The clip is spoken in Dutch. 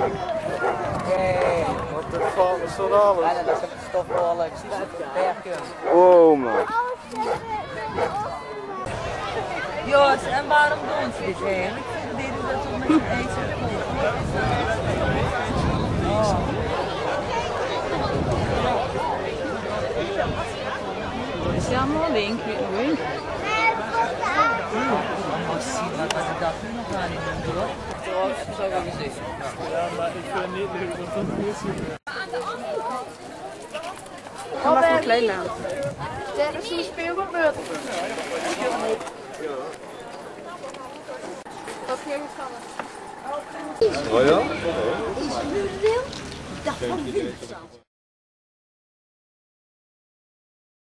Hey, Wat de fuck is dat alles? bijna dat ze stofrollen, berken. Oh man. Jos, en waarom doen ze dit eigenlijk? Deden ze dat toch met z'n eten? Is ja mooi, ik weet nog niet. Wat ik dacht nu nog aan in de dorp. Zo gaan we zitten. Ja, maar ik vind het niet leuk dat dat niet zien. Dan mag ik klein aan. Er is een speelgoedbeurt. Wat heb je gevallen? Oh ja? Is het nu wil? Ik dacht van